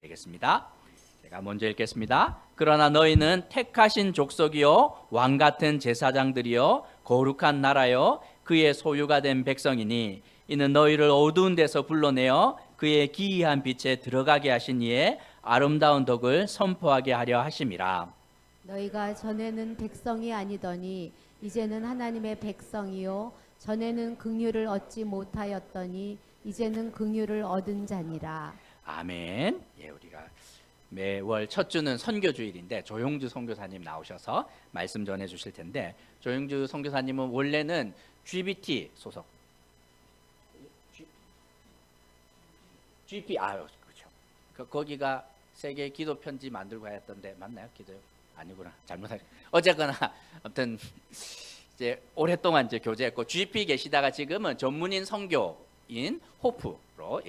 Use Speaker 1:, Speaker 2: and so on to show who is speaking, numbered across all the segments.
Speaker 1: 되겠습니다. 제가 먼저 읽겠습니다. 그러나 너희는 택하신 족속이요 왕 같은 제사장들이요 거룩한 나라요 그의 소유가 된 백성이니 이는 너희를 어두운 데서 불러내어 그의 기이한 빛에 들어가게 하신 이의 아름다운 덕을 선포하게 하려 하심이라.
Speaker 2: 너희가 전에는 백성이 아니더니 이제는 하나님의 백성이요 전에는 긍휼을 얻지 못하였더니 이제는 긍휼을 얻은 자니라.
Speaker 1: 아멘. 예, 우리가 매월 첫 주는 선교주일인데 조용주 선교사님 나오셔서 말씀 전해 주실 텐데, 조용주 선교사님은 원래는 GBT 소속 GP 그렇죠. 거기가 세계 기도 편지 만들고 하였던데 맞나요? 기도 아니구나. 잘못할. 어쨌거나 아무튼 이제 오랫동안 이제 교제했고 GP 계시다가 지금은 전문인 선교인 호프로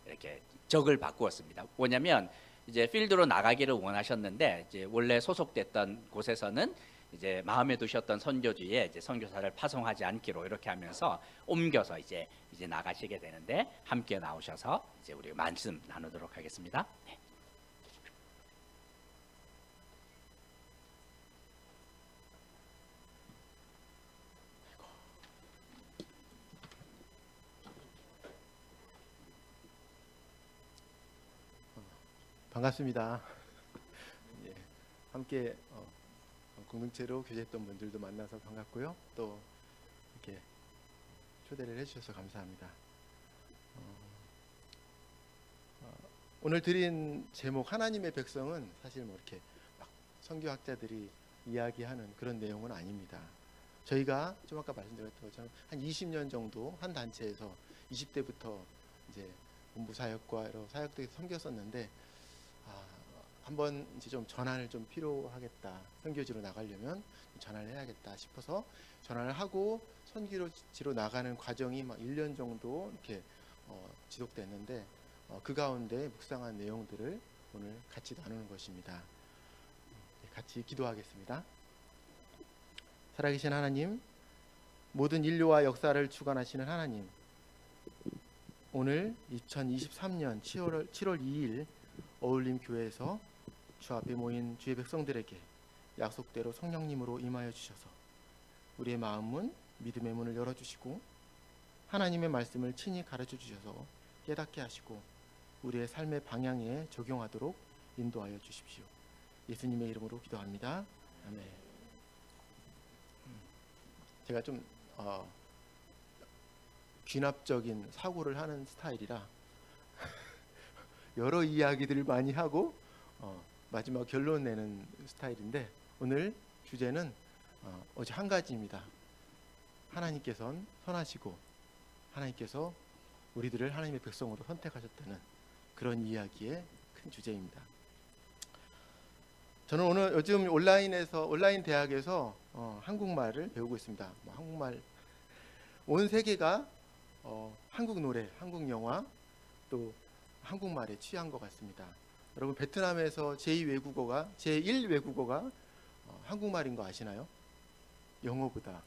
Speaker 1: 이렇게 적을 바꾸었습니다. 뭐냐면 이제 필드로 나가기를 원하셨는데 이제 원래 소속됐던 곳에서는 이제 마음에 두셨던 선교지에 이제 선교사를 파송하지 않기로 이렇게 하면서 옮겨서 이제 나가시게 되는데 함께 나오셔서 이제 우리 말씀 나누도록 하겠습니다. 네.
Speaker 3: 반갑습니다. 예, 함께 공동체로 교제했던 분들도 만나서 반갑고요. 또 이렇게 초대를 해주셔서 감사합니다. 오늘 드린 제목 하나님의 백성은 사실 뭐 이렇게 막 선교학자들이 이야기하는 그런 내용은 아닙니다. 저희가 좀 아까 말씀드렸던 것처럼 한 20년 정도 한 단체에서 20대부터 이제 본부 사역과 여러 사역들에서 섬겼었는데 한번 이제 좀 전환을 좀 필요하겠다. 선교지로 나가려면 전환을 해야겠다 싶어서 전환을 하고 선교지로 나가는 과정이 막 1년 정도 이렇게 지속됐는데 그 가운데 묵상한 내용들을 오늘 같이 나누는 것입니다. 같이 기도하겠습니다. 살아계신 하나님, 모든 인류와 역사를 주관하시는 하나님, 오늘 2023년 7월 2일 어울림 교회에서 주 앞에 모인 주의 백성들에게 약속대로 성령님으로 임하여 주셔서 우리의 마음은 믿음의 문을 열어주시고 하나님의 말씀을 친히 가르쳐 주셔서 깨닫게 하시고 우리의 삶의 방향에 적용하도록 인도하여 주십시오. 예수님의 이름으로 기도합니다. 아멘. 제가 좀 귀납적인 사고를 하는 스타일이라 여러 이야기들을 많이 하고 마지막 결론 내는 스타일인데 오늘 주제는 오직 한 가지입니다. 하나님께서는 선하시고 하나님께서 우리들을 하나님의 백성으로 선택하셨다는 그런 이야기의 큰 주제입니다. 저는 오늘 요즘 온라인 대학에서 한국말을 배우고 있습니다. 한국말 온 세계가 한국 노래, 한국 영화 또 한국말에 취한 것 같습니다. 여러분 베트남에서 제1 외국어가 한국말인 거 아시나요? 영어보다.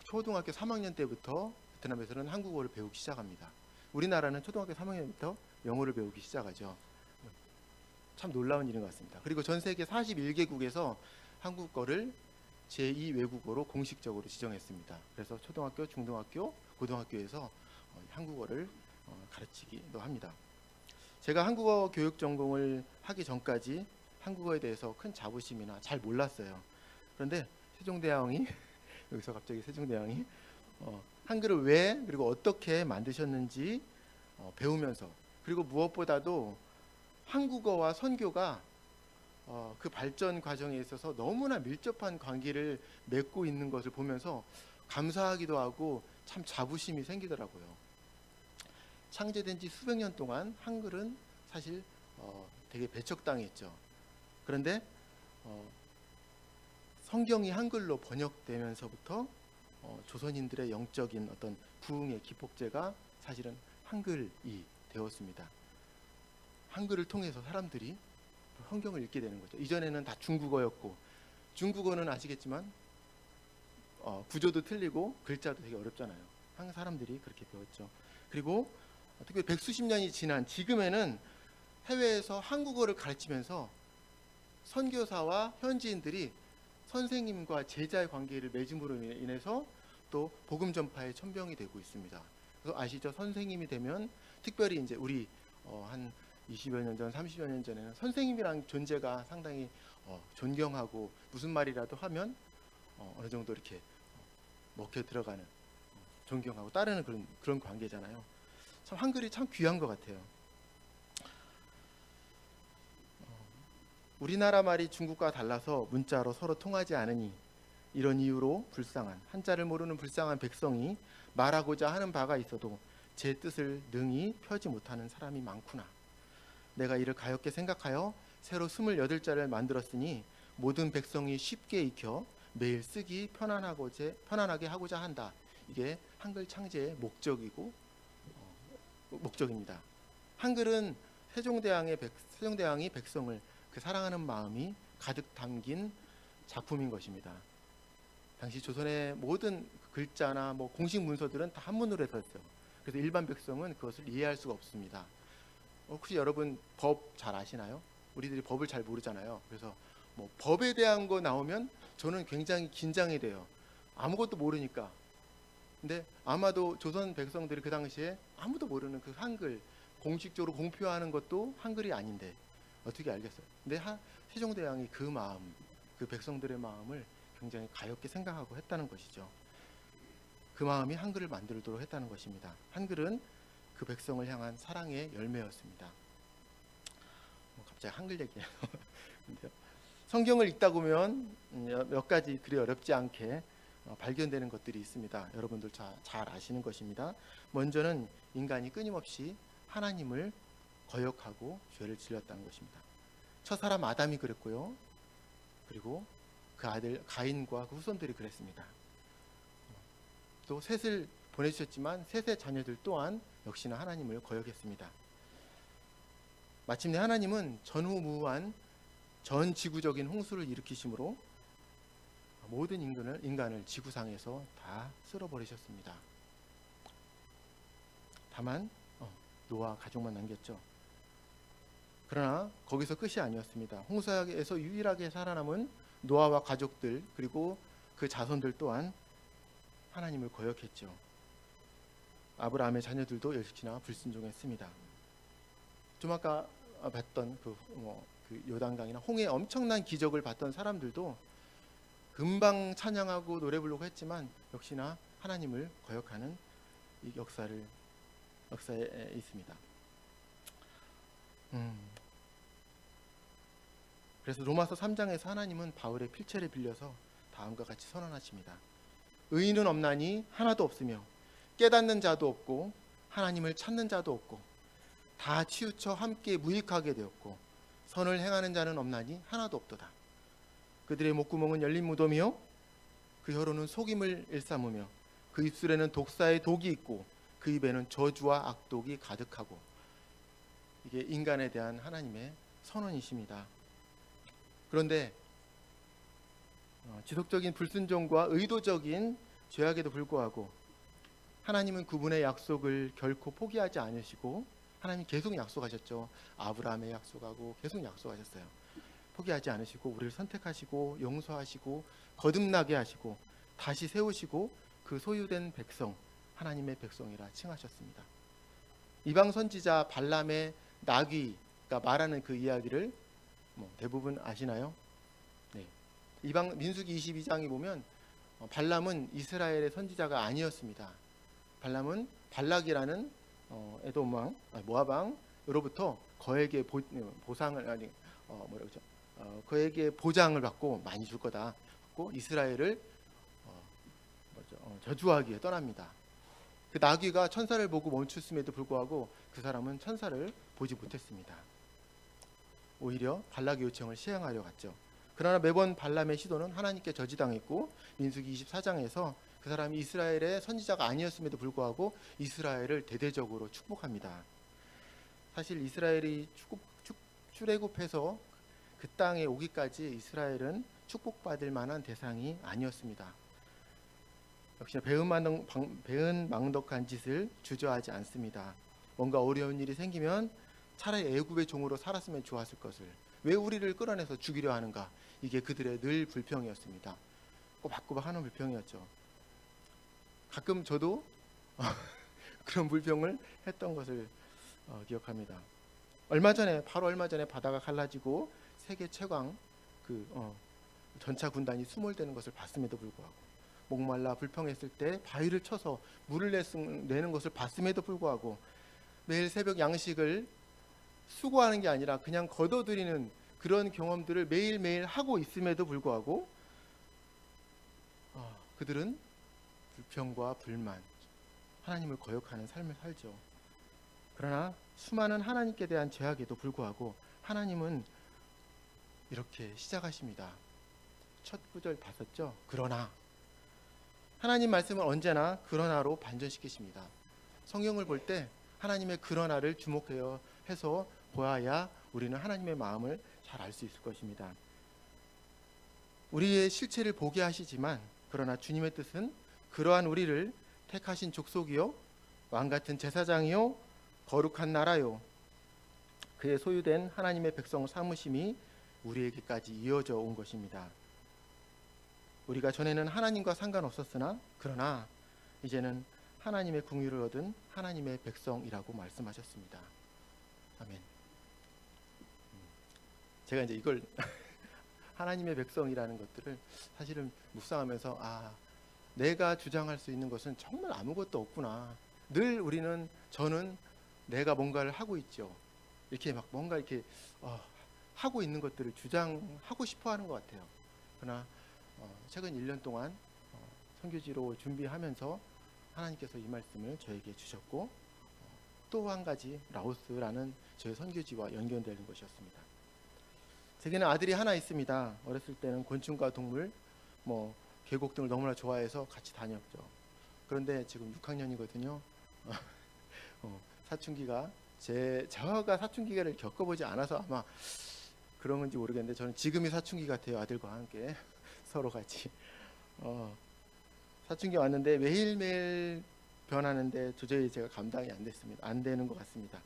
Speaker 3: 초등학교 3학년 때부터 베트남에서는 한국어를 배우기 시작합니다. 우리나라는 초등학교 3학년부터 영어를 배우기 시작하죠. 참 놀라운 일인 것 같습니다. 그리고 전 세계 41개국에서 한국어를 제2 외국어로 공식적으로 지정했습니다. 그래서 초등학교, 중등학교, 고등학교에서 한국어를 가르치기도 합니다. 제가 한국어 교육 전공을 하기 전까지 한국어에 대해서 큰 자부심이나 잘 몰랐어요. 그런데 세종대왕이 여기서 갑자기 세종대왕이 한글을 왜 그리고 어떻게 만드셨는지 배우면서 그리고 무엇보다도 한국어와 선교가 그 발전 과정에 있어서 너무나 밀접한 관계를 맺고 있는 것을 보면서 감사하기도 하고 참 자부심이 생기더라고요. 창제된 지 수백 년 동안 한글은 사실 되게 배척당했죠. 그런데 성경이 한글로 번역되면서부터 조선인들의 영적인 어떤 부흥의 기폭제가 사실은 한글이 되었습니다. 한글을 통해서 사람들이 성경을 읽게 되는 거죠. 이전에는 다 중국어였고 중국어는 아시겠지만 구조도 틀리고 글자도 되게 어렵잖아요. 한국 사람들이 그렇게 배웠죠. 그리고 특히 백수십 년이 지난 지금에는 해외에서 한국어를 가르치면서 선교사와 현지인들이 선생님과 제자의 관계를 맺음으로 인해서 또 복음 전파의 천병이 되고 있습니다. 그래서 아시죠? 선생님이 되면 특별히 이제 우리 한 20여 년 전, 30여 년 전에는 선생님이란 존재가 상당히 존경하고 무슨 말이라도 하면 어느 정도 이렇게 먹혀 들어가는, 존경하고 따르는 그런 관계잖아요. 참 한글이 참 귀한 것 같아요. 우리나라 말이 중국과 달라서 문자로 서로 통하지 않으니 이런 이유로 불쌍한, 한자를 모르는 불쌍한 백성이 말하고자 하는 바가 있어도 제 뜻을 능히 펴지 못하는 사람이 많구나. 내가 이를 가엾게 생각하여 새로 28자를 만들었으니 모든 백성이 쉽게 익혀 매일 쓰기 편안하게 하고자 한다. 이게 한글 창제의 목적입니다. 한글은 세종대왕이 백성을 그 사랑하는 마음이 가득 담긴 작품인 것입니다. 당시 조선의 모든 글자나 공식 문서들은 다 한문으로 해서 했어요. 그래서 일반 백성은 그것을 이해할 수가 없습니다. 혹시 여러분 법 잘 아시나요? 우리들이 법을 잘 모르잖아요. 그래서 법에 대한 거 나오면 저는 굉장히 긴장이 돼요. 아무것도 모르니까. 근데 아마도 조선 백성들이 그 당시에 아무도 모르는 그 한글, 공식적으로 공표하는 것도 한글이 아닌데 어떻게 알겠어요? 근데 세종대왕이 그 마음, 그 백성들의 마음을 굉장히 가엾게 생각하고 했다는 것이죠. 그 마음이 한글을 만들도록 했다는 것입니다. 한글은 그 백성을 향한 사랑의 열매였습니다. 갑자기 한글 얘기예요. 성경을 읽다 보면 몇 가지 그리 어렵지 않게 발견되는 것들이 있습니다. 여러분들 잘 아시는 것입니다. 먼저는 인간이 끊임없이 하나님을 거역하고 죄를 질렀다는 것입니다. 첫 사람 아담이 그랬고요. 그리고 그 아들 가인과 그 후손들이 그랬습니다. 또 셋을 보내주셨지만 셋의 자녀들 또한 역시나 하나님을 거역했습니다. 마침내 하나님은 전후무한 전 지구적인 홍수를 일으키심으로 모든 인간을 지구상에서 다 쓸어버리셨습니다. 다만 노아 가족만 남겼죠. 그러나 거기서 끝이 아니었습니다. 홍수에서 유일하게 살아남은 노아와 가족들 그리고 그 자손들 또한 하나님을 거역했죠. 아브라함의 자녀들도 역시나 불순종했습니다. 좀 아까 봤던 그 요단강이나 홍해 엄청난 기적을 봤던 사람들도 금방 찬양하고 노래 부르고 했지만 역시나 하나님을 거역하는 이 역사에 있습니다. 그래서 로마서 3장에서 하나님은 바울의 필체를 빌려서 다음과 같이 선언하십니다. 의인은 없나니 하나도 없으며 깨닫는 자도 없고 하나님을 찾는 자도 없고 다 치우쳐 함께 무익하게 되었고 선을 행하는 자는 없나니 하나도 없도다. 그들의 목구멍은 열린 무덤이요 그 혀로는 속임을 일삼으며 그 입술에는 독사의 독이 있고 그 입에는 저주와 악독이 가득하고. 이게 인간에 대한 하나님의 선언이십니다. 그런데 지속적인 불순종과 의도적인 죄악에도 불구하고 하나님은 그분의 약속을 결코 포기하지 않으시고 하나님 계속 약속하셨죠. 아브라함에 약속하고 계속 약속하셨어요. 포기하지 않으시고 우리를 선택하시고 용서하시고 거듭나게 하시고 다시 세우시고 그 소유된 백성, 하나님의 백성이라 칭하셨습니다. 이방 선지자 발람의 나귀가 말하는 그 이야기를 대부분 아시나요? 네. 민수기 22장에 보면 발람은 이스라엘의 선지자가 아니었습니다. 발람은 발락이라는 에돔 왕, 모압 왕으로부터 거액의 보상을 그에게 보장을 받고 많이 줄 거다. 받고 이스라엘을 저주하기 위해 떠납니다. 그 나귀가 천사를 보고 멈췄음에도 불구하고 그 사람은 천사를 보지 못했습니다. 오히려 발락의 요청을 시행하려 갔죠. 그러나 매번 발람의 시도는 하나님께 저지당했고 민수기 24장에서 그 사람이 이스라엘의 선지자가 아니었음에도 불구하고 이스라엘을 대대적으로 축복합니다. 사실 이스라엘이 출애굽해서 그 땅에 오기까지 이스라엘은 축복받을 만한 대상이 아니었습니다. 역시나 배은망덕한 짓을 주저하지 않습니다. 뭔가 어려운 일이 생기면 차라리 애굽의 종으로 살았으면 좋았을 것을 왜 우리를 끌어내서 죽이려 하는가. 이게 그들의 늘 불평이었습니다. 꼬박꼬박 하는 불평이었죠. 가끔 저도 그런 불평을 했던 것을 기억합니다. 바로 얼마 전에 바다가 갈라지고 세계 최강 전차 군단이 수몰되는 것을 봤음에도 불구하고, 목말라 불평했을 때 바위를 쳐서 물을 내는 것을 봤음에도 불구하고, 매일 새벽 양식을 수고하는 게 아니라 그냥 거둬들이는 그런 경험들을 매일매일 하고 있음에도 불구하고 그들은 불평과 불만, 하나님을 거역하는 삶을 살죠. 그러나 수많은 하나님께 대한 죄악에도 불구하고 하나님은 이렇게 시작하십니다. 첫 구절 봤었죠? 그러나. 하나님 말씀은 언제나 그러나로 반전시키십니다. 성경을 볼 때 하나님의 그러나를 해서 보아야 우리는 하나님의 마음을 잘 알 수 있을 것입니다. 우리의 실체를 보게 하시지만, 그러나 주님의 뜻은 그러한 우리를 택하신 족속이요, 왕같은 제사장이요, 거룩한 나라요, 그의 소유된 하나님의 백성 삼으심이 우리에게까지 이어져 온 것입니다. 우리가 전에는 하나님과 상관없었으나 그러나 이제는 하나님의 긍휼을 얻은 하나님의 백성이라고 말씀하셨습니다. 아멘. 제가 이제 이걸 하나님의 백성이라는 것들을 사실은 묵상하면서 내가 주장할 수 있는 것은 정말 아무것도 없구나. 늘 저는 내가 뭔가를 하고 있죠. 이렇게 막 뭔가 이렇게 하고 있는 것들을 주장하고 싶어하는 것 같아요. 그러나 최근 1년 동안 선교지로 준비하면서 하나님께서 이 말씀을 저에게 주셨고, 또 한 가지 라오스라는 저의 선교지와 연결되는 것이었습니다. 제게는 아들이 하나 있습니다. 어렸을 때는 곤충과 동물, 계곡 등을 너무나 좋아해서 같이 다녔죠. 그런데 지금 6학년이거든요. 사춘기가 제가 사춘기를 겪어보지 않아서 아마 그런 건지 모르겠는데, 저는 지금이 사춘기 같아요. 아들과 함께 서로 같이 사춘기 왔는데 매일매일 변하는데 도저히 제가 감당이 안 되는 것 같습니다.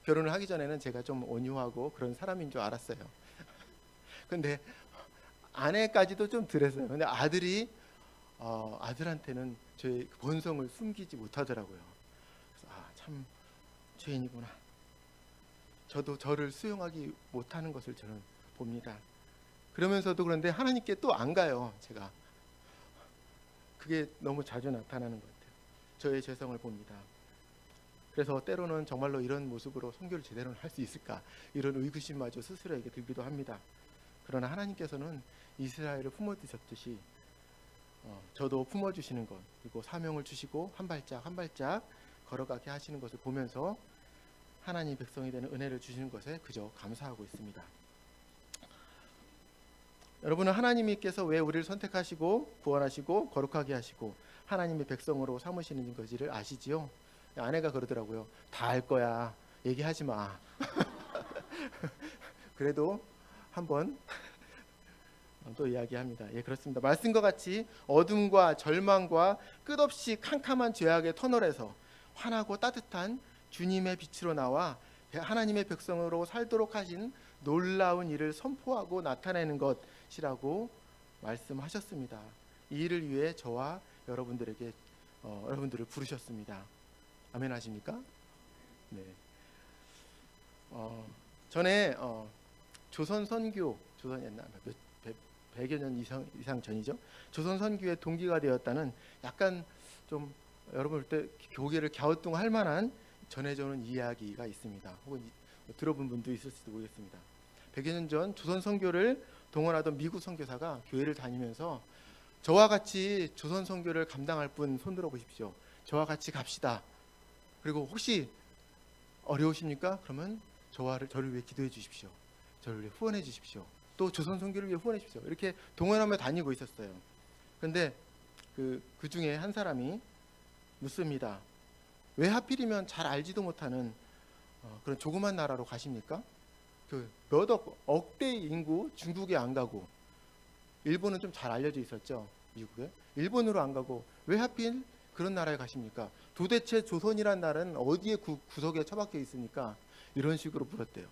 Speaker 3: 결혼을 하기 전에는 제가 좀 온유하고 그런 사람인 줄 알았어요. 근데 아내까지도 좀 덜했어요. 근데 아들한테는 저의 본성을 숨기지 못하더라고요. 그래서 참 죄인이구나. 저도 저를 수용하기 못하는 것을 저는 봅니다. 그러면서도 그런데 하나님께 또 안 가요. 제가 그게 너무 자주 나타나는 것 같아요. 저의 죄성을 봅니다. 그래서 때로는 정말로 이런 모습으로 선교를 제대로 할 수 있을까, 이런 의구심마저 스스로에게 들기도 합니다. 그러나 하나님께서는 이스라엘을 품어주셨듯이 저도 품어주시는 것, 그리고 사명을 주시고 한 발짝 한 발짝 걸어가게 하시는 것을 보면서 하나님 백성이 되는 은혜를 주시는 것에 그저 감사하고 있습니다. 여러분은 하나님께서 왜 우리를 선택하시고 구원하시고 거룩하게 하시고 하나님의 백성으로 삼으시는 것을 아시지요? 아내가 그러더라고요. 다 알 거야. 얘기하지 마. 그래도 한번 또 이야기합니다. 예, 그렇습니다. 말씀과 같이 어둠과 절망과 끝없이 캄캄한 죄악의 터널에서 환하고 따뜻한 주님의 빛으로 나와 하나님의 백성으로 살도록 하신 놀라운 일을 선포하고 나타내는 것이라고 말씀하셨습니다. 이 일을 위해 저와 여러분들을 부르셨습니다. 아멘 하십니까? 네. 전에 조선 옛날 100여 년 이상 전이죠. 조선 선교의 동기가 되었다는, 약간 좀 여러분 볼 때 교계를 갸우뚱할 만한 전해져오는 이야기가 있습니다. 혹은 들어본 분도 있을지도 모르겠습니다. 100여 년 전 조선 선교를 동원하던 미국 선교사가 교회를 다니면서 저와 같이 조선 선교를 감당할 분 손들어 보십시오. 저와 같이 갑시다. 그리고 혹시 어려우십니까? 그러면 저를 위해 기도해 주십시오. 저를 위해 후원해 주십시오. 또 조선 선교를 위해 후원해 주십시오. 이렇게 동원하며 다니고 있었어요. 그런데 그 중에 한 사람이 묻습니다. 왜 하필이면 잘 알지도 못하는 그런 조그만 나라로 가십니까? 몇 억대 인구 중국에 안 가고, 일본은 좀 잘 알려져 있었죠. 미국에. 일본으로 안 가고 왜 하필 그런 나라에 가십니까? 도대체 조선이란 나라는 어디에 구석에 처박혀 있으니까 이런 식으로 물었대요.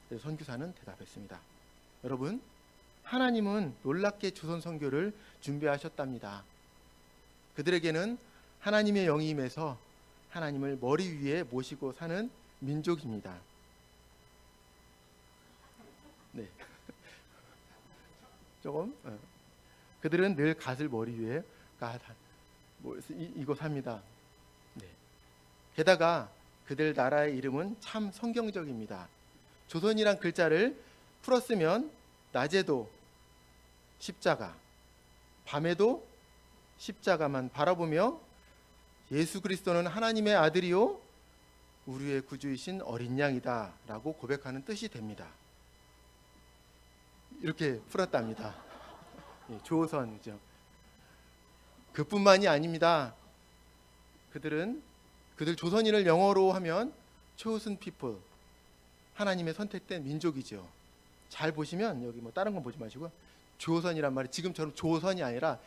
Speaker 3: 그래서 선교사는 대답했습니다. 여러분, 하나님은 놀랍게 조선 선교를 준비하셨답니다. 그들에게는 하나님의 영이 임해서 하나님을 머리 위에 모시고 사는 민족입니다. 네. 조금 그들은 늘 갓을 머리 위에 이고 삽니다. 네. 게다가 그들 나라의 이름은 참 성경적입니다. 조선이란 글자를 풀었으면 낮에도 십자가, 밤에도 십자가만 바라보며 예수 그리스도는 하나님의 아들이요 우리의 구주이신 어린 양이다 라고 고백하는 뜻이 됩니다. 이렇게 풀었답니다. 조선이죠. 그뿐만이 아닙니다. 그들 조선인을 영어로 하면 chosen people, 하나님의 선택된 민족이죠. 잘 보시면 여기 뭐 다른 건 보지 마시고 조선이란 말이 지금처럼 조선이 아니라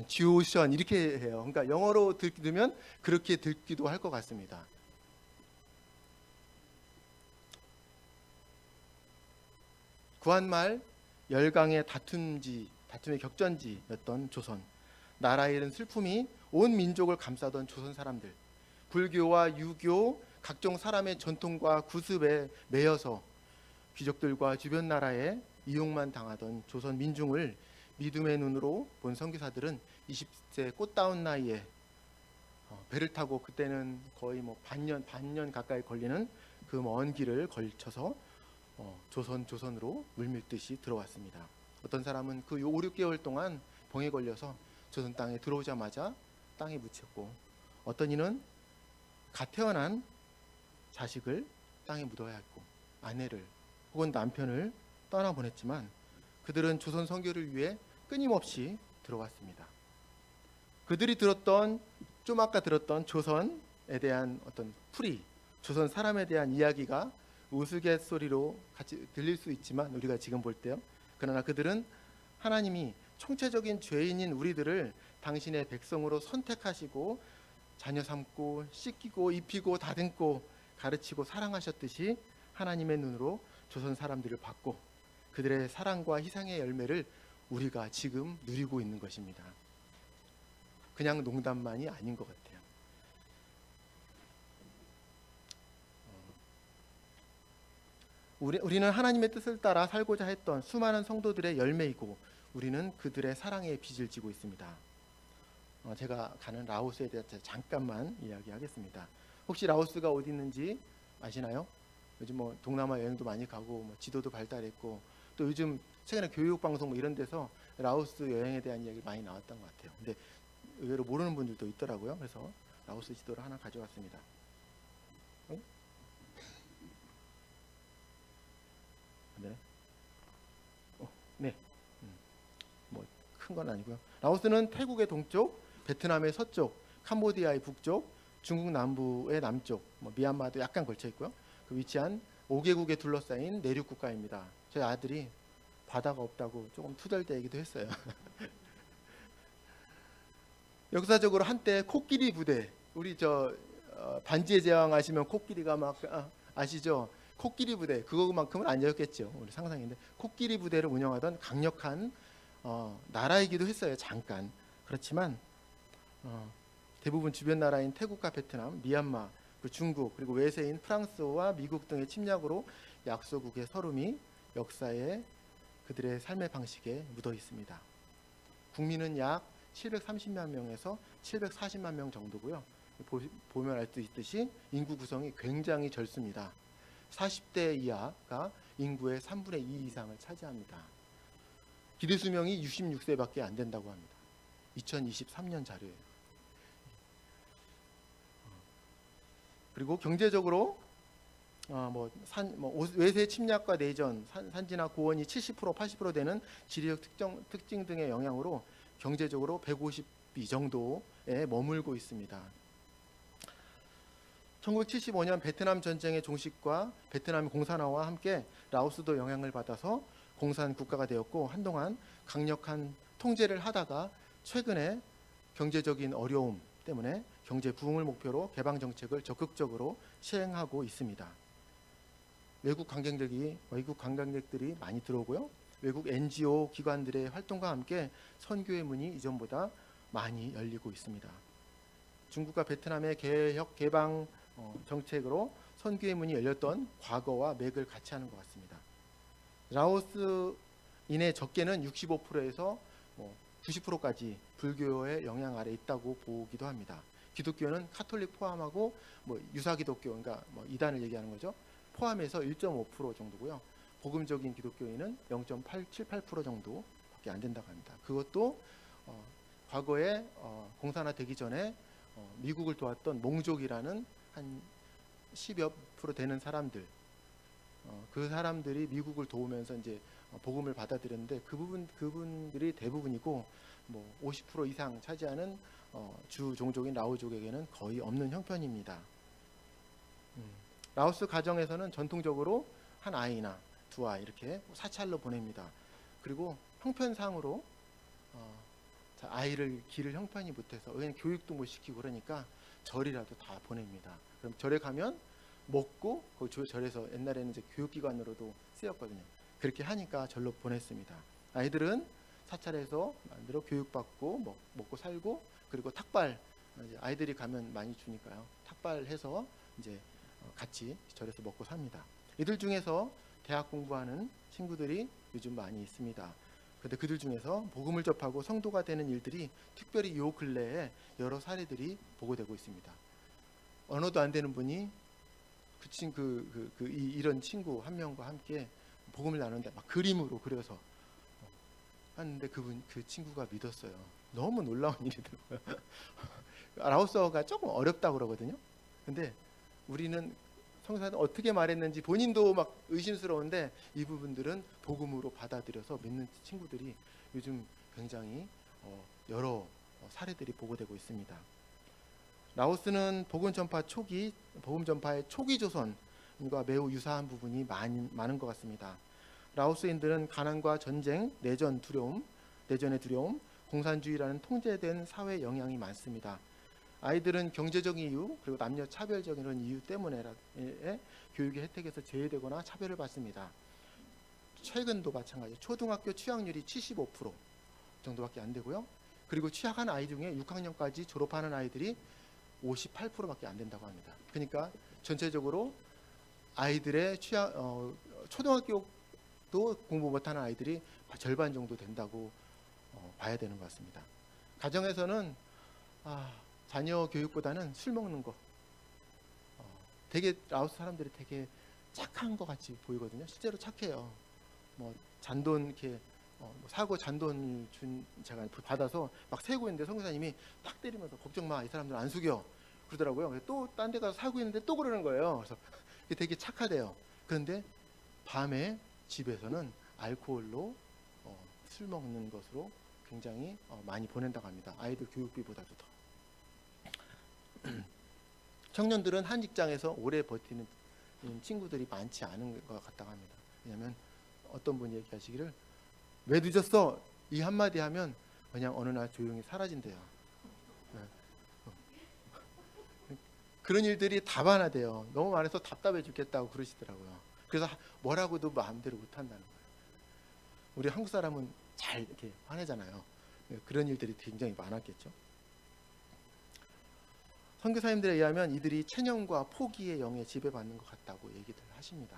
Speaker 3: 지오션 이렇게 해요. 그러니까 영어로 들으면 그렇게 듣기도 할 것 같습니다. 구한말 열강의 다툼의 격전지였던 조선. 나라에 이른 슬픔이 온 민족을 감싸던 조선 사람들. 불교와 유교, 각종 사람의 전통과 구습에 매여서 귀족들과 주변 나라에 이용만 당하던 조선 민중을 믿음의 눈으로 본 선교사들은 20세 꽃다운 나이에 배를 타고 그때는 거의 뭐 반년 가까이 걸리는 그 먼 길을 걸쳐서 조선으로 물밀듯이 들어왔습니다. 어떤 사람은 그 5, 6개월 동안 병에 걸려서 조선 땅에 들어오자마자 땅에 묻혔고, 어떤 이는 갓 태어난 자식을 땅에 묻어야 했고, 아내를 혹은 남편을 떠나보냈지만 그들은 조선 선교를 위해 끊임없이 들어왔습니다. 그들이 좀 아까 들었던 조선에 대한 어떤 풀이, 조선 사람에 대한 이야기가 우스갯소리로 같이 들릴 수 있지만 우리가 지금 볼 때요. 그러나 그들은 하나님이 총체적인 죄인인 우리들을 당신의 백성으로 선택하시고 자녀 삼고 씻기고 입히고 다듬고 가르치고 사랑하셨듯이 하나님의 눈으로 조선 사람들을 봤고 그들의 사랑과 희생의 열매를 우리가 지금 누리고 있는 것입니다. 그냥 농담만이 아닌 것 같아요. 우리는 하나님의 뜻을 따라 살고자 했던 수많은 성도들의 열매이고 우리는 그들의 사랑의 빚을 지고 있습니다. 제가 가는 라오스에 대해서 잠깐만 이야기하겠습니다. 혹시 라오스가 어디 있는지 아시나요? 요즘 뭐 동남아 여행도 많이 가고 뭐 지도도 발달했고 또 요즘 최근에 교육 방송 뭐 이런 데서 라오스 여행에 대한 이야기 많이 나왔던 것 같아요. 근데 의외로 모르는 분들도 있더라고요. 그래서 라오스 지도를 하나 가져왔습니다. 네. 뭐 큰 건 아니고요. 라오스는 태국의 동쪽, 베트남의 서쪽, 캄보디아의 북쪽, 중국 남부의 남쪽, 뭐 미얀마도 약간 걸쳐 있고요. 그 위치한 5개국에 둘러싸인 내륙 국가입니다. 저희 아들이 바다가 없다고 조금 투덜대기도 했어요. 역사적으로 한때 코끼리 부대, 우리 반지의 제왕 아시면 코끼리가 막 아시죠? 코끼리 부대, 그거만큼은 아니었겠죠. 우리 상상인데 코끼리 부대를 운영하던 강력한 나라이기도 했어요. 잠깐. 그렇지만 대부분 주변 나라인 태국과 베트남, 미얀마, 중국 그리고 외세인 프랑스와 미국 등의 침략으로 약소국의 서름이 역사에 그들의 삶의 방식에 묻어 있습니다. 국민은 약 730만 명에서 740만 명 정도고요. 보면 알 수 있듯이 인구 구성이 굉장히 젊습니다. 40대 이하가 인구의 3분의 2 이상을 차지합니다. 기대 수명이 66세밖에 안 된다고 합니다. 2023년 자료예요. 그리고 경제적으로 외세 침략과 내전, 산지나 고원이 70%, 80% 되는 지리적 특징 등의 영향으로 경제적으로 152 정도에 머물고 있습니다. 1975년 베트남 전쟁의 종식과 베트남 공산화와 함께 라오스도 영향을 받아서 공산 국가가 되었고 한동안 강력한 통제를 하다가 최근에 경제적인 어려움 때문에 경제 부흥을 목표로 개방 정책을 적극적으로 시행하고 있습니다. 외국 관광객들이 많이 들어오고요. 외국 NGO 기관들의 활동과 함께 선교의 문이 이전보다 많이 열리고 있습니다. 중국과 베트남의 개혁 개방 정책으로 선교의 문이 열렸던 과거와 맥을 같이 하는 것 같습니다. 라오스인의 적게는 65%에서 90%까지 불교의 영향 아래 있다고 보기도 합니다. 기독교는 카톨릭 포함하고 유사기독교, 그러니까 이단을 얘기하는 거죠. 포함해서 1.5% 정도고요. 복음적인 기독교인은 0.78% 정도밖에 안 된다고 합니다. 그것도 과거에 공산화 되기 전에 미국을 도왔던 몽족이라는 한 10여 % 되는 사람들, 그 사람들이 미국을 도우면서 이제 복음을 받아들였는데 그분들이 대부분이고 50% 이상 차지하는 주 종족인 라오족에게는 거의 없는 형편입니다. 라오스 가정에서는 전통적으로 한 아이나 두 아이 이렇게 사찰로 보냅니다. 그리고 형편상으로 아이를 기를 형편이 못해서 왜냐면 교육도 못 시키고 그러니까 절이라도 다 보냅니다. 그럼 절에 가면 먹고 그 절에서 옛날에는 이제 교육기관으로도 쓰였거든요. 그렇게 하니까 절로 보냈습니다. 아이들은 사찰에서 만들어 교육받고 먹고 살고 그리고 탁발 이제 아이들이 가면 많이 주니까요. 탁발해서 이제 같이 절에서 먹고 삽니다. 이들 중에서 대학 공부하는 친구들이 요즘 많이 있습니다. 그런데 그들 중에서 복음을 접하고 성도가 되는 일들이 특별히 요 근래에 여러 사례들이 보고되고 있습니다. 언어도 안 되는 분이 이런 친구 한 명과 함께 복음을 나누는데 막 그림으로 그려서 하는데 그 친구가 믿었어요. 너무 놀라운 일이더라고요. 라오스어가 조금 어렵다고 그러거든요. 근데 우리는 성사는 어떻게 말했는지 본인도 막 의심스러운데 이 부분들은 복음으로 받아들여서 믿는 친구들이 요즘 굉장히 여러 사례들이 보고되고 있습니다. 라오스는 복음 전파의 초기 조선과 매우 유사한 부분이 많은 것 같습니다. 라오스인들은 가난과 전쟁, 내전의 두려움, 공산주의라는 통제된 사회 영향이 많습니다. 아이들은 경제적인 이유 그리고 남녀 차별적인 이런 이유 때문에 교육의 혜택에서 제외되거나 차별을 받습니다. 최근도 마찬가지예요. 초등학교 취학률이 75% 정도밖에 안 되고요. 그리고 취학한 아이 중에 6학년까지 졸업하는 아이들이 58%밖에 안 된다고 합니다. 그러니까 전체적으로 아이들의 초등학교도 공부 못하는 아이들이 절반 정도 된다고 봐야 되는 것 같습니다. 가정에서는 자녀 교육보다는 술 먹는 거 되게 라오스 사람들이 되게 착한 것 같이 보이거든요. 실제로 착해요. 잔돈 이렇게 사고 잔돈 제가 받아서 막 세고 있는데 선교사님이 딱 때리면서 걱정 마, 이 사람들 안 숙여 그러더라고요. 또 딴 데 가서 사고 있는데 또 그러는 거예요. 그래서 되게 착하대요. 그런데 밤에 집에서는 알코올로 술 먹는 것으로 굉장히 많이 보낸다고 합니다. 아이들 교육비보다도 더. 청년들은 한 직장에서 오래 버티는 친구들이 많지 않은 것 같다고 합니다. 왜냐하면 어떤 분이 얘기하시기를 왜 늦었어? 이 한마디 하면 그냥 어느 날 조용히 사라진대요. 그런 일들이 다반화돼요. 너무 많아서 답답해 죽겠다고 그러시더라고요. 그래서 뭐라고도 마음대로 못한다는 거예요. 우리 한국 사람은 잘 이렇게 화내잖아요. 그런 일들이 굉장히 많았겠죠. 선교사님들에 의하면 이들이 체념과 포기의 영에 지배받는 것 같다고 얘기들 하십니다.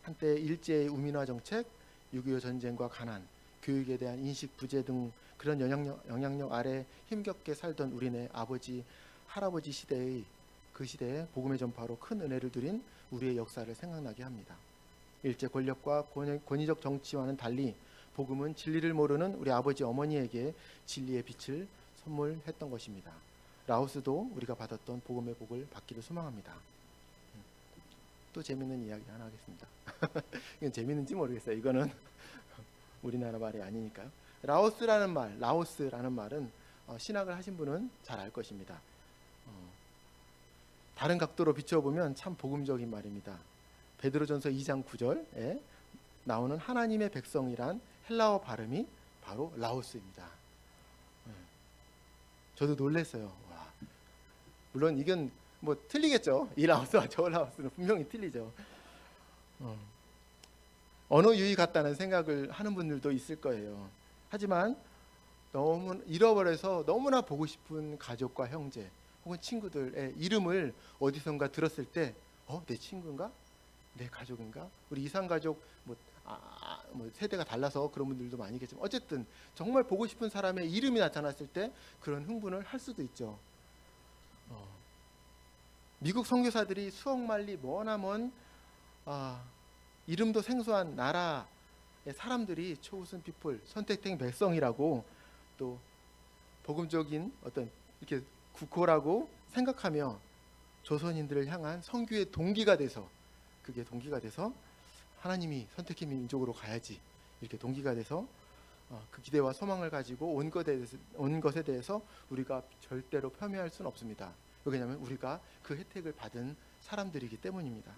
Speaker 3: 한때 일제의 우민화 정책, 6.25 전쟁과 가난, 교육에 대한 인식 부재 등 그런 영향력 아래 힘겹게 살던 우리네 아버지, 할아버지 그 시대에 복음의 전파로 큰 은혜를 누린 우리의 역사를 생각나게 합니다. 일제 권력과 권위적 정치와는 달리 복음은 진리를 모르는 우리 아버지 어머니에게 진리의 빛을 선물했던 것입니다. 라오스도 우리가 받았던 복음의 복을 받기를 소망합니다. 또 재밌는 이야기 하나 하겠습니다. 이건 재밌는지 모르겠어요. 이거는 우리나라 말이 아니니까요. 라오스라는 말은 신학을 하신 분은 잘 알 것입니다. 다른 각도로 비춰보면 참 복음적인 말입니다. 베드로전서 2장 9절에 나오는 하나님의 백성이란 헬라어 발음이 바로 라오스입니다. 저도 놀랐어요. 와. 물론 이건 틀리겠죠. 이 라오스와 저 라오스는 분명히 틀리죠. 언어 유희 같다는 생각을 하는 분들도 있을 거예요. 하지만 너무 잃어버려서 너무나 보고 싶은 가족과 형제 혹은 친구들의 이름을 어디선가 들었을 때 내 친구인가? 내 가족인가? 우리 이상 가족 뭐 세대가 달라서 그런 분들도 많이 계시지만 어쨌든 정말 보고 싶은 사람의 이름이 나타났을 때 그런 흥분을 할 수도 있죠. 미국 선교사들이 수억 마일리 머나먼 이름도 생소한 나라의 사람들이 chosen people, 선택된 백성이라고 또 복음적인 어떤 이렇게 국호라고 생각하며 조선인들을 향한 선교의 동기가 돼서 그게 동기가 돼서 하나님이 선택한 민족으로 가야지 이렇게 동기가 돼서 그 기대와 소망을 가지고 온 것에 대해서 우리가 절대로 폄훼할 수는 없습니다. 왜냐하면 우리가 그 혜택을 받은 사람들이기 때문입니다.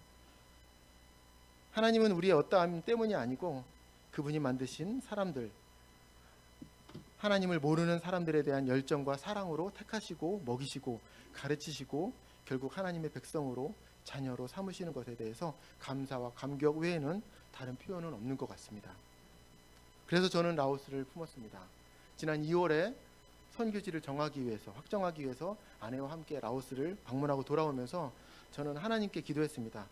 Speaker 3: 하나님은 우리의 어떠함 때문이 아니고 그분이 만드신 사람들, 하나님을 모르는 사람들에 대한 열정과 사랑으로 택하시고 먹이시고 가르치시고 결국 하나님의 백성으로 자녀로 삼으시는 것에 대해서 감사와 감격 외에는 다른 표현은 없는 것 같습니다. 그래서 저는 라오스를 품었습니다. 지난 2월에 선교지를 정하기 위해서 확정하기 위해서 아내와 함께 라오스를 방문하고 돌아오면서 저는 하나님께 기도했습니다.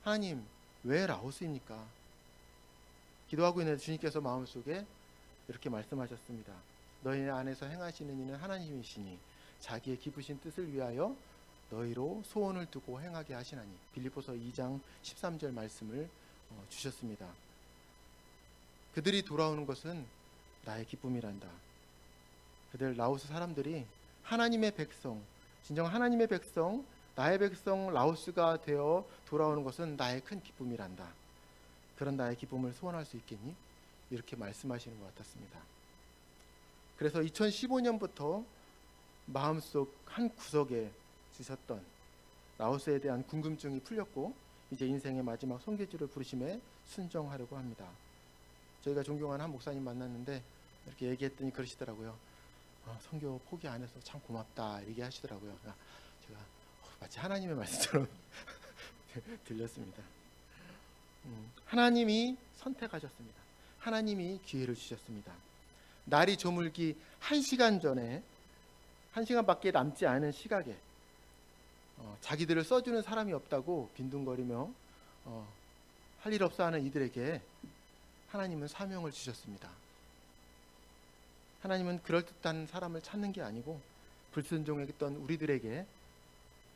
Speaker 3: 하나님, 왜 라오스입니까? 기도하고 있는데 주님께서 마음속에 이렇게 말씀하셨습니다. 너희 안에서 행하시는 이는 하나님이시니 자기의 기쁘신 뜻을 위하여 너희로 소원을 두고 행하게 하시나니. 빌립보서 2장 13절 말씀을 주셨습니다. 그들이 돌아오는 것은 나의 기쁨이란다. 그들 라오스 사람들이 하나님의 백성, 진정 하나님의 백성, 나의 백성 라오스가 되어 돌아오는 것은 나의 큰 기쁨이란다. 그런 나의 기쁨을 소원할 수 있겠니? 이렇게 말씀하시는 것 같았습니다. 그래서 2015년부터 마음속 한 구석에 지셨던 라오스에 대한 궁금증이 풀렸고 이제 인생의 마지막 선교지를 부르심에 순종하려고 합니다. 저희가 존경하는 한 목사님 만났는데 이렇게 얘기했더니 그러시더라고요. 선교 포기 안 해서 참 고맙다 이렇게 하시더라고요. 제가 마치 하나님의 말씀처럼 들렸습니다. 하나님이 선택하셨습니다. 하나님이 기회를 주셨습니다. 날이 저물기 1시간 전에 1시간밖에 남지 않은 시각에 자기들을 써주는 사람이 없다고 빈둥거리며 할 일 없어 하는 이들에게 하나님은 사명을 주셨습니다. 하나님은 그럴듯한 사람을 찾는 게 아니고 불순종했던 우리들에게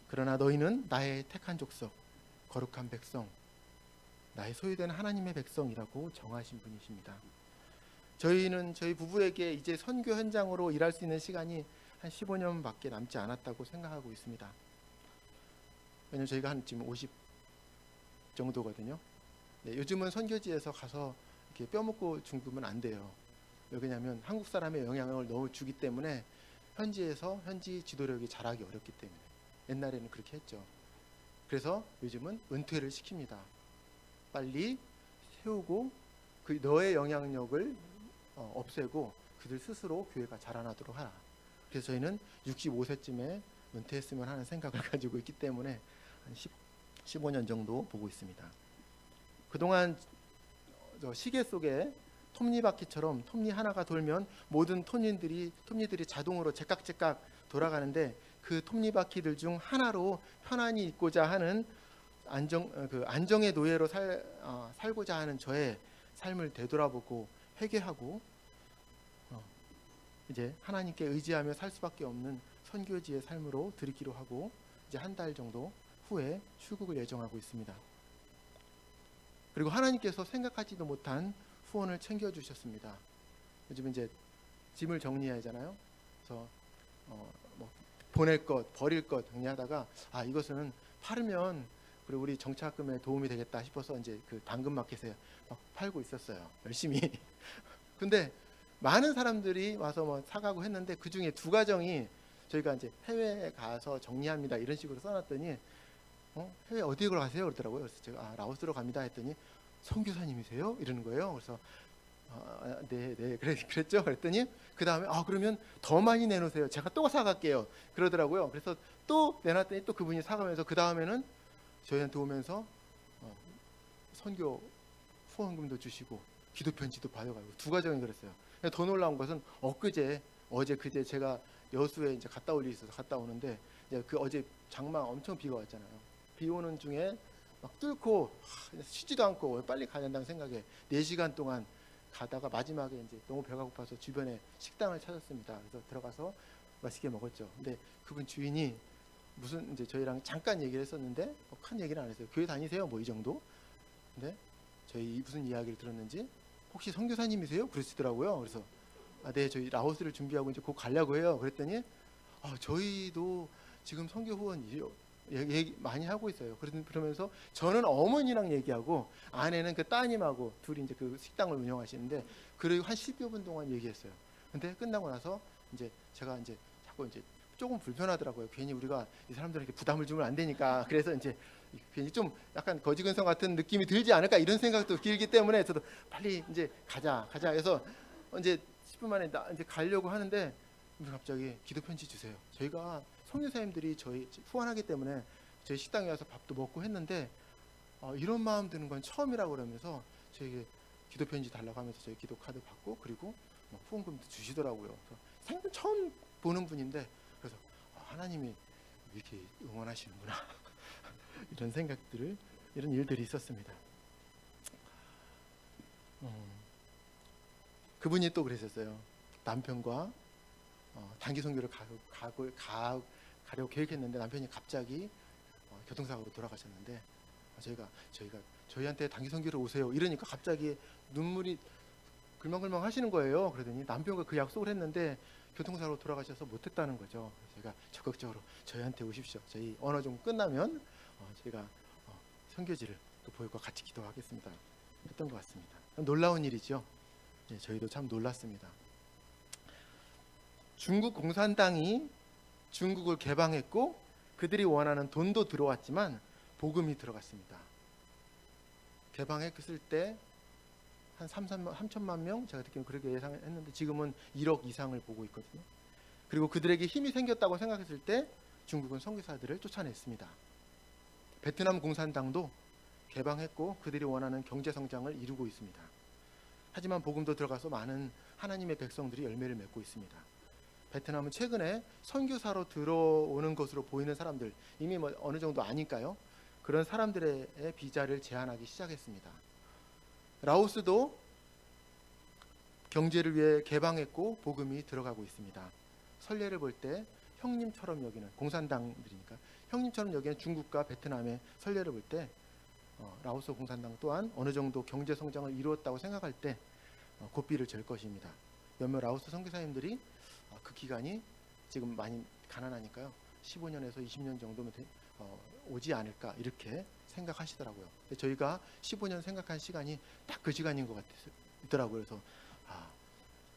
Speaker 3: 그러나 너희는 나의 택한 족속, 거룩한 백성, 나의 소유된 하나님의 백성이라고 정하신 분이십니다. 저희는 저희 부부에게 이제 선교 현장으로 일할 수 있는 시간이 한 15년밖에 남지 않았다고 생각하고 있습니다. 왜냐면 저희가 한 지금 50 정도거든요. 네, 요즘은 선교지에서 가서 이렇게 뼈먹고 죽으면 안 돼요. 왜냐하면 한국 사람의 영향을 너무 주기 때문에 현지에서 현지 지도력이 자라기 어렵기 때문에 옛날에는 그렇게 했죠. 그래서 요즘은 은퇴를 시킵니다. 빨리 세우고 그 너의 영향력을 없애고 그들 스스로 교회가 자라나도록 하라. 그래서 저희는 65세쯤에 은퇴했으면 하는 생각을 가지고 있기 때문에 한 15년 정도 보고 있습니다. 그동안 시계 속에 톱니바퀴처럼 톱니 하나가 돌면 모든 톱니들이 자동으로 제깍제깍 돌아가는데 그 톱니바퀴들 중 하나로 편안히 있고자 하는 안정의 노예로 살고자 하는 저의 삶을 되돌아보고 회개하고 이제 하나님께 의지하며 살 수밖에 없는 선교지의 삶으로 들이기로 하고 이제 한 달 정도 후에 출국을 예정하고 있습니다. 그리고 하나님께서 생각하지도 못한 후원을 챙겨주셨습니다. 요즘 이제 짐을 정리해야 하잖아요. 그래서 뭐 보낼 것, 버릴 것 정리하다가 이것은 팔으면 그리고 우리 정착금에 도움이 되겠다 싶어서 이제 그 당근마켓에 막 팔고 있었어요. 열심히. 근데 많은 사람들이 와서 뭐 사가고 했는데 그 중에 2가정이 저희가 이제 해외에 가서 정리합니다 이런 식으로 써놨더니 해외 어디에 가세요? 그러더라고요. 그래서 제가 라오스로 갑니다 했더니 선교사님이세요? 이러는 거예요. 그래서 네 그랬죠. 그랬더니 그 다음에 그러면 더 많이 내놓으세요. 제가 또 사갈게요. 그러더라고요. 그래서 또 내놨더니 또 그분이 사가면서 그 다음에는 저희한테 오면서 선교 후원금도 주시고 기도 편지도 받아가지고 두 가정이 그랬어요. 근데 더 놀라운 것은 어제 그제 제가 여수에 이제 갔다 올 일이 있어서 갔다 오는데 이제 그 어제 장마 엄청 비가 왔잖아요. 비 오는 중에 막 뚫고 쉬지도 않고 빨리 가야 된다는 생각에 4시간 동안 가다가 마지막에 이제 너무 배가 고파서 주변에 식당을 찾았습니다. 그래서 들어가서 맛있게 먹었죠. 근데 그분 주인이 무슨 이제 저희랑 잠깐 얘기를 했었는데 큰 얘기는 안 했어요. 교회 다니세요? 뭐 이 정도. 근데 저희 무슨 이야기를 들었는지 혹시 선교사님이세요? 그러시더라고요. 그래서 네, 저희 라오스를 준비하고 이제 곧 가려고 해요. 그랬더니 저희도 지금 선교 후원 얘기 많이 하고 있어요. 그러면서 저는 어머니랑 얘기하고 아내는 그 따님하고 둘이 이제 그 식당을 운영하시는데 그리고 한 10여 분 동안 얘기했어요. 근데 끝나고 나서 이제 제가 이제 자꾸 이제 조금 불편하더라고요. 괜히 우리가 이 사람들에게 부담을 주면 안 되니까. 그래서 이제 괜히 좀 약간 거지근성 같은 느낌이 들지 않을까 이런 생각도 들기 때문에 저도 빨리 이제 가자 해서 이제 10분 만에 이제 가려고 하는데 갑자기 기도 편지 주세요. 저희가 선교사님들이 저희 후원하기 때문에 저희 식당에 와서 밥도 먹고 했는데 이런 마음 드는 건 처음이라고 그러면서 저에게 기도 편지 달라고 하면서 저희 기도 카드 받고 그리고 후원금도 주시더라고요. 생전 처음 보는 분인데 그래서 하나님이 이렇게 응원하시는구나 이런 생각들을 이런 일들이 있었습니다. 그분이 또 그랬었어요. 남편과 단기 선교를 가려고 계획했는데 남편이 갑자기 교통사고로 돌아가셨는데 저희가 저희한테 단기 선교를 오세요 이러니까 갑자기 눈물이 글망글망 하시는 거예요. 그러더니 남편과 그 약속을 했는데 교통사고로 돌아가셔서 못했다는 거죠. 제가 적극적으로 저희한테 오십시오. 저희 어느 정도 끝나면 저희가 선교지를 또 보육과 같이 기도하겠습니다. 했던 것 같습니다. 놀라운 일이죠. 네, 저희도 참 놀랐습니다. 중국 공산당이 중국을 개방했고 그들이 원하는 돈도 들어왔지만 복음이 들어갔습니다. 개방했을 때 한 3천만 명 제가 듣기로는 그렇게 예상했는데 지금은 1억 이상을 보고 있거든요. 그리고 그들에게 힘이 생겼다고 생각했을 때 중국은 선교사들을 쫓아냈습니다. 베트남 공산당도 개방했고 그들이 원하는 경제 성장을 이루고 있습니다. 하지만 복음도 들어가서 많은 하나님의 백성들이 열매를 맺고 있습니다. 베트남은 최근에 선교사로 들어오는 것으로 보이는 사람들 이미 어느 정도 아니까요. 그런 사람들의 비자를 제한하기 시작했습니다. 라오스도 경제를 위해 개방했고 복음이 들어가고 있습니다. 선례를 볼 때 형님처럼 여기는 공산당들이니까 형님처럼 여기는 중국과 베트남의 선례를 볼 때 라오스 공산당 또한 어느 정도 경제 성장을 이루었다고 생각할 때 고삐를 절 것입니다. 몇몇 라오스 선교사님들이 그 기간이 지금 많이 가난하니까요. 15년에서 20년 정도면 오지 않을까 이렇게 생각하시더라고요. 저희가 15년 생각한 시간이 딱 그 시간인 것 같더라고요. 그래서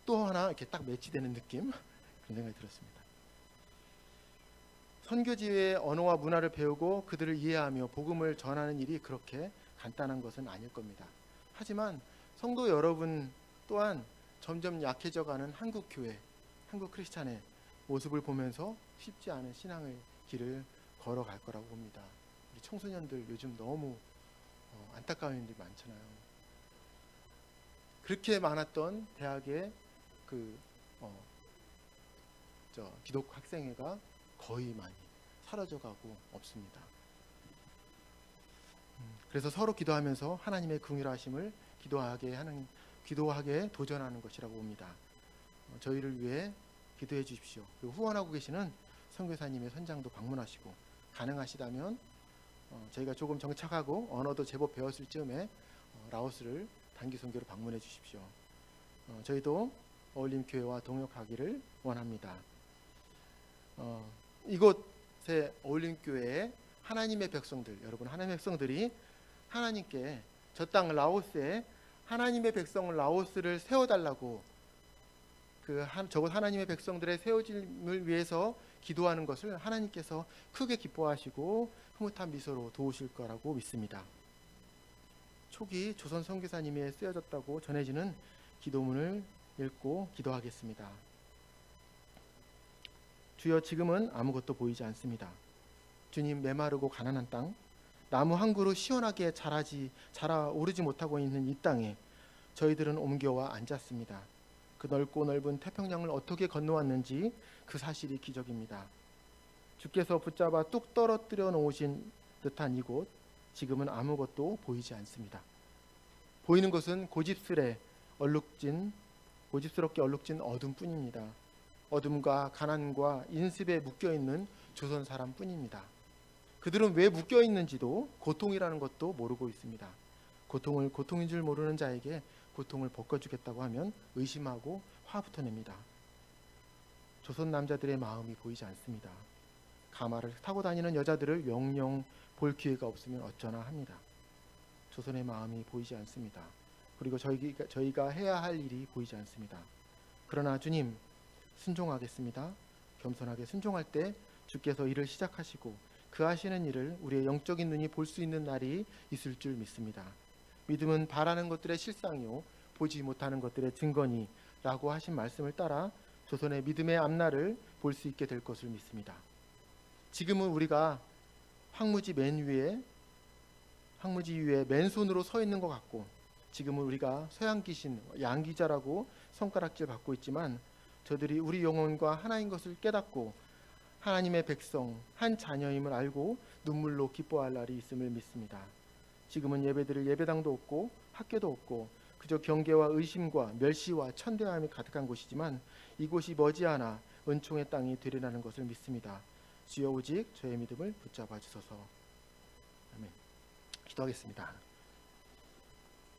Speaker 3: 또 하나 이렇게 딱 매치되는 느낌 그런 생각이 들었습니다. 선교지의 언어와 문화를 배우고 그들을 이해하며 복음을 전하는 일이 그렇게 간단한 것은 아닐 겁니다. 하지만 성도 여러분 또한 점점 약해져가는 한국 교회, 한국 크리스찬의 모습을 보면서 쉽지 않은 신앙의 길을 걸어갈 거라고 봅니다. 우리 청소년들 요즘 너무 안타까운 일들이 많잖아요. 그렇게 많았던 대학의 기독 학생회가 거의 많이 사라져가고 없습니다. 그래서 서로 기도하면서 하나님의 긍휼하심을 기도하게 도전하는 것이라고 봅니다. 저희를 위해 기도해 주십시오. 그리고 후원하고 계시는 선교사님의 선장도 방문하시고 가능하시다면 저희가 조금 정착하고 언어도 제법 배웠을 즈음에 라오스를 단기 선교로 방문해 주십시오. 저희도 어울림교회와 동역하기를 원합니다. 이곳의 어울림교회의 하나님의 백성들, 여러분 하나님의 백성들이 하나님께 저 땅 라오스에 하나님의 백성 라오스를 세워달라고 저곳 하나님의 백성들의 세워짐을 위해서 기도하는 것을 하나님께서 크게 기뻐하시고 흐뭇한 미소로 도우실 거라고 믿습니다. 초기 조선 선교사님이 쓰여졌다고 전해지는 기도문을 읽고 기도하겠습니다. 주여 지금은 아무것도 보이지 않습니다. 주님 메마르고 가난한 땅 나무 한 그루 시원하게 자라오르지 못하고 있는 이 땅에 저희들은 옮겨와 앉았습니다. 그 넓고 넓은 태평양을 어떻게 건너왔는지 그 사실이 기적입니다. 주께서 붙잡아 뚝 떨어뜨려 놓으신 듯한 이곳, 지금은 아무것도 보이지 않습니다. 보이는 것은 고집스럽게 얼룩진 어둠뿐입니다. 어둠과 가난과 인습에 묶여있는 조선 사람뿐입니다. 그들은 왜 묶여있는지도 고통이라는 것도 모르고 있습니다. 고통을 고통인 줄 모르는 자에게 고통을 벗겨주겠다고 하면 의심하고 화부터 냅니다. 조선 남자들의 마음이 보이지 않습니다. 가마를 타고 다니는 여자들을 영영 볼 기회가 없으면 어쩌나 합니다. 조선의 마음이 보이지 않습니다. 그리고 저희가 해야 할 일이 보이지 않습니다. 그러나 주님, 순종하겠습니다. 겸손하게 순종할 때 주께서 일을 시작하시고 그 하시는 일을 우리의 영적인 눈이 볼 수 있는 날이 있을 줄 믿습니다. 믿음은 바라는 것들의 실상이요 보지 못하는 것들의 증거니 라고 하신 말씀을 따라 조선의 믿음의 앞날을 볼 수 있게 될 것을 믿습니다. 지금은 우리가 황무지 위에 맨손으로 서 있는 것 같고, 지금은 우리가 서양 귀신, 양귀자라고 손가락질 받고 있지만, 저들이 우리 영혼과 하나인 것을 깨닫고 하나님의 백성, 한 자녀임을 알고 눈물로 기뻐할 날이 있음을 믿습니다. 지금은 예배드릴 예배당도 없고 학교도 없고 그저 경계와 의심과 멸시와 천대함이 가득한 곳이지만, 이곳이 머지않아 은총의 땅이 되리라는 것을 믿습니다. 주여, 오직 저의 믿음을 붙잡아 주소서. 아멘. 기도하겠습니다.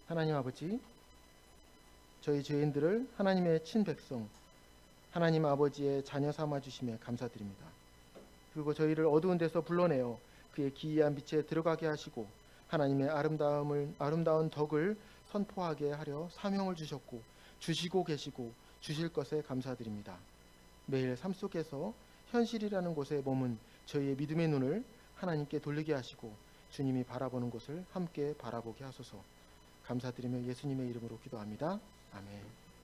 Speaker 3: 하나님 아버지, 저희 죄인들을 하나님의 친백성, 하나님 아버지의 자녀 삼아 주심에 감사드립니다. 그리고 저희를 어두운 데서 불러내어 그의 기이한 빛에 들어가게 하시고 하나님의 아름다운 덕을 선포하게 하려 사명을 주셨고 주시고 계시고 주실 것에 감사드립니다. 매일 삶 속에서 현실이라는 곳에 머문 저희의 믿음의 눈을 하나님께 돌리게 하시고 주님이 바라보는 곳을 함께 바라보게 하소서. 감사드리며 예수님의 이름으로 기도합니다. 아멘.